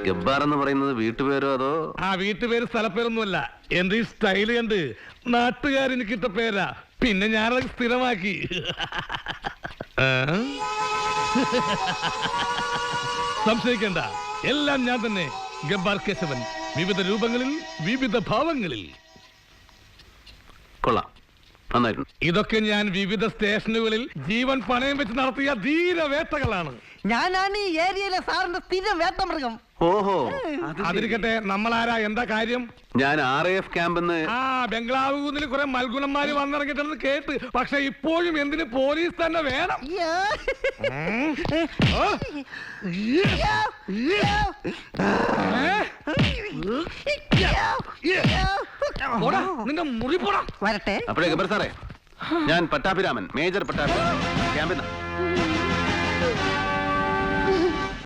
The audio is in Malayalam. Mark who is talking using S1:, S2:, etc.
S1: ഗബ്ബാർ എന്ന് പറയുന്നത് വീട്ടുപേരോ അതോ?
S2: ആ വീട്ടുപേര് സ്ഥലപ്പേരൊന്നുമല്ല. എന്റെ ഈ സ്റ്റൈല് കണ്ട് നാട്ടുകാരെനിക്ക് ഇട്ട പേരാ. പിന്നെ ഞാനത് സ്ഥിരമാക്കി. സംശയിക്കണ്ട, എല്ലാം ഞാൻ തന്നെ. ഗബ്ബാർ കേശവൻ, വിവിധ രൂപങ്ങളിൽ വിവിധ ഭാവങ്ങളിൽ.
S1: കൊള്ളാം, നന്നായിരുന്നു.
S2: ഇതൊക്കെ ഞാൻ വിവിധ സ്റ്റേഷനുകളിൽ ജീവൻ പണയം വെച്ച് നടത്തിയ ധീരവേട്ടകളാണ്.
S3: ഞാനാണ് ഈ ഏരിയയിലെ സാറിന്റെ സ്ഥിരം വേട്ടമൃഗം.
S1: ഓഹോ,
S2: അതിരിക്കട്ടെ, നമ്മളാരാ, എന്താ കാര്യം?
S1: ഞാൻ RAF ക്യാമ്പെന്ന്.
S2: ആ ബംഗ്ലാവ് കുന്നിൽ കുറെ മൽഗുണന്മാര് വന്നിറങ്ങിട്ടെന്ന് കേട്ട്. പക്ഷെ ഇപ്പോഴും എന്തിന് പോലീസ് തന്നെ വേണം? നിന്റെ മുറി പോടാ.
S3: വരട്ടെ.
S1: അപ്പോഴേ ഗബ്ബർ സാറേ, ഞാൻ പട്ടാഭിരാമൻ, മേജർ പട്ടാഭിരാമൻ, ക്യാമ്പിൽ